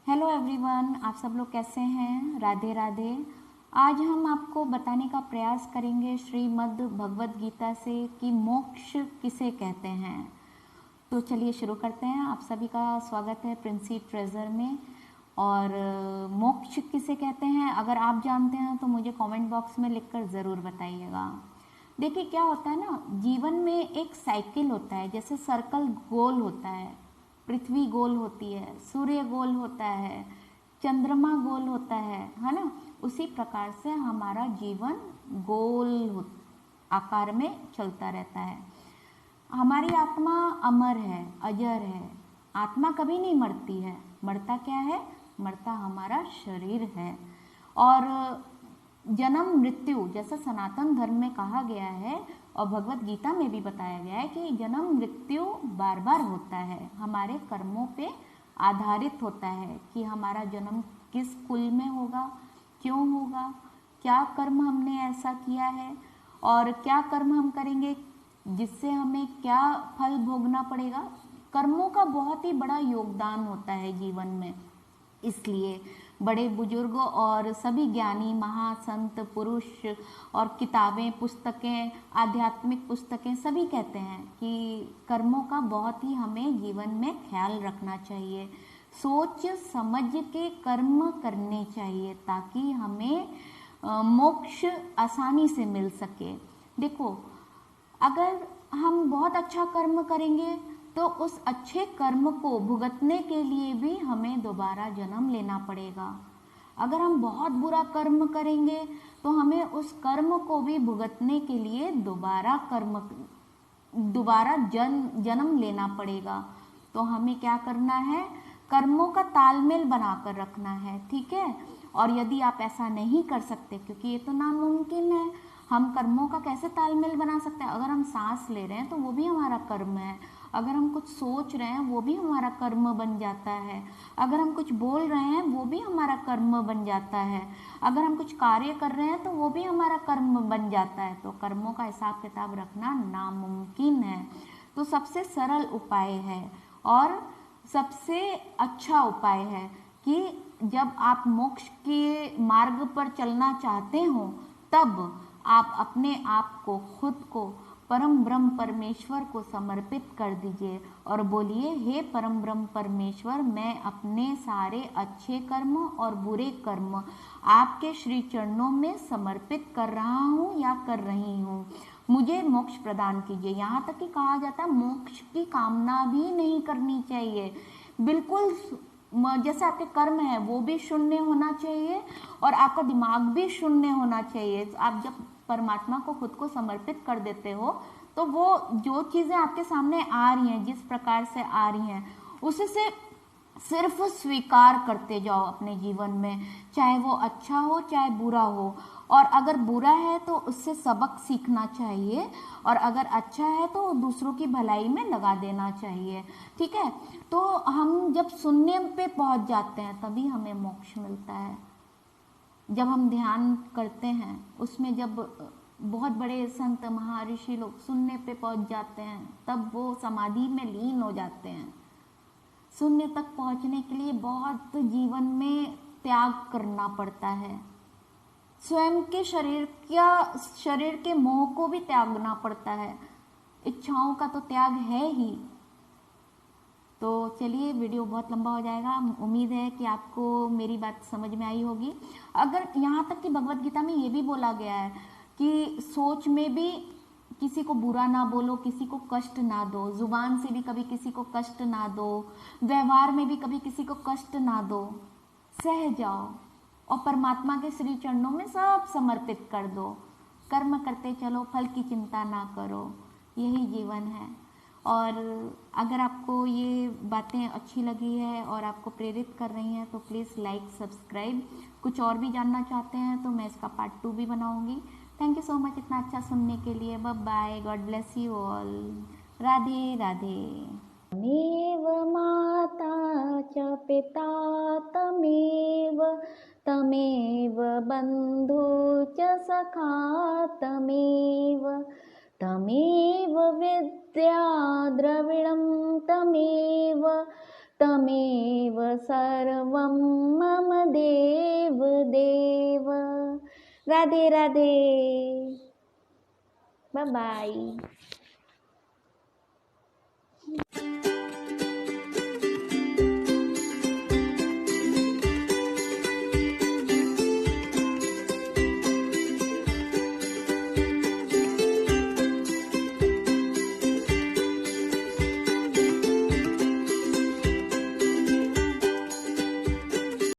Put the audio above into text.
Hello everyone, आप सब लोग कैसे हैं। राधे राधे। आज हम आपको बताने का प्रयास करेंगे श्रीमद् भगवद गीता से कि मोक्ष किसे कहते हैं। तो चलिए शुरू करते हैं। आप सभी का स्वागत है प्रिंसी ट्रेजर में। और मोक्ष किसे कहते हैं, अगर आप जानते हैं तो मुझे कमेंट बॉक्स में लिखकर ज़रूर बताइएगा। देखिए क्या होता है ना, जीवन में एक साइकिल होता है, जैसे सर्कल गोल होता है, पृथ्वी गोल होती है, सूर्य गोल होता है, चंद्रमा गोल होता है ना। उसी प्रकार से हमारा जीवन गोल आकार में चलता रहता है। हमारी आत्मा अमर है, अजर है। आत्मा कभी नहीं मरती है। मरता क्या है? मरता हमारा शरीर है। और जन्म मृत्यु, जैसा सनातन धर्म में कहा गया है और भगवत गीता में भी बताया गया है कि जन्म मृत्यु बार बार होता है, हमारे कर्मों पे आधारित होता है कि हमारा जन्म किस कुल में होगा, क्यों होगा, क्या कर्म हमने ऐसा किया है और क्या कर्म हम करेंगे जिससे हमें क्या फल भोगना पड़ेगा। कर्मों का बहुत ही बड़ा योगदान होता है जीवन में। इसलिए बड़े बुजुर्ग और सभी ज्ञानी महासंत पुरुष और किताबें, पुस्तकें, आध्यात्मिक पुस्तकें सभी कहते हैं कि कर्मों का बहुत ही हमें जीवन में ख्याल रखना चाहिए। सोच समझ के कर्म करने चाहिए ताकि हमें मोक्ष आसानी से मिल सके। देखो, अगर हम बहुत अच्छा कर्म करेंगे तो उस अच्छे कर्म को भुगतने के लिए भी हमें दोबारा जन्म लेना पड़ेगा। अगर हम बहुत बुरा कर्म करेंगे तो हमें उस कर्म को भी भुगतने के लिए दोबारा जन्म लेना पड़ेगा। तो हमें क्या करना है? कर्मों का तालमेल बनाकर रखना है, ठीक है। और यदि आप ऐसा नहीं कर सकते, क्योंकि ये तो नामुमकिन है, हम कर्मों का कैसे तालमेल बना सकते हैं? अगर हम सांस ले रहे हैं तो वो भी हमारा कर्म है। अगर हम कुछ सोच रहे हैं वो भी हमारा कर्म बन जाता है। अगर हम कुछ बोल रहे हैं वो भी हमारा कर्म बन जाता है। अगर हम कुछ कार्य कर रहे हैं तो वो भी हमारा कर्म बन जाता है। तो कर्मों का हिसाब किताब रखना नामुमकिन है। तो सबसे सरल उपाय है और सबसे अच्छा उपाय है कि जब आप मोक्ष के मार्ग पर चलना चाहते हो तब आप अपने आप को, खुद को परम ब्रह्म परमेश्वर को समर्पित कर दीजिए और बोलिए, हे परम ब्रह्म परमेश्वर, मैं अपने सारे अच्छे कर्म और बुरे कर्म आपके श्री चरणों में समर्पित कर रहा हूँ या कर रही हूँ। मुझे मोक्ष प्रदान कीजिए। यहाँ तक कि कहा जाता है मोक्ष की कामना भी नहीं करनी चाहिए। बिल्कुल जैसे आपके कर्म है वो भी शून्य होना चाहिए और आपका दिमाग भी शून्य होना चाहिए। आप जब परमात्मा को खुद को समर्पित कर देते हो तो वो जो चीज़ें आपके सामने आ रही हैं, जिस प्रकार से आ रही हैं, उससे सिर्फ स्वीकार करते जाओ अपने जीवन में, चाहे वो अच्छा हो चाहे बुरा हो। और अगर बुरा है तो उससे सबक सीखना चाहिए और अगर अच्छा है तो दूसरों की भलाई में लगा देना चाहिए, ठीक है। तो हम जब शून्य पे पहुंच जाते हैं तभी हमें मोक्ष मिलता है। जब हम ध्यान करते हैं उसमें, जब बहुत बड़े संत महर्षि लोग शून्य पे पहुंच जाते हैं तब वो समाधि में लीन हो जाते हैं। शून्य तक पहुंचने के लिए बहुत जीवन में त्याग करना पड़ता है। स्वयं के शरीर के मोह को भी त्यागना पड़ता है। इच्छाओं का तो त्याग है ही। तो चलिए, वीडियो बहुत लंबा हो जाएगा। उम्मीद है कि आपको मेरी बात समझ में आई होगी। अगर यहाँ तक कि भगवत गीता में ये भी बोला गया है कि सोच में भी किसी को बुरा ना बोलो, किसी को कष्ट ना दो, जुबान से भी कभी किसी को कष्ट ना दो, व्यवहार में भी कभी किसी को कष्ट ना दो, सह जाओ और परमात्मा के श्री चरणों में सब समर्पित कर दो। कर्म करते चलो, फल की चिंता ना करो, यही जीवन है। और अगर आपको ये बातें अच्छी लगी है और आपको प्रेरित कर रही हैं तो प्लीज़ लाइक, सब्सक्राइब। कुछ और भी जानना चाहते हैं तो मैं इसका पार्ट 2 भी बनाऊंगी। थैंक यू सो मच इतना अच्छा सुनने के लिए। Bye bye, god bless you all. Radhe Radhe. तमेव माता च पिता तमेव, तमेव बन्धु च सखा तमेव, तमेव विद्या द्रविणं तमेव, तमेव सर्वं मम देव देव। Radhe Radhe, bye bye.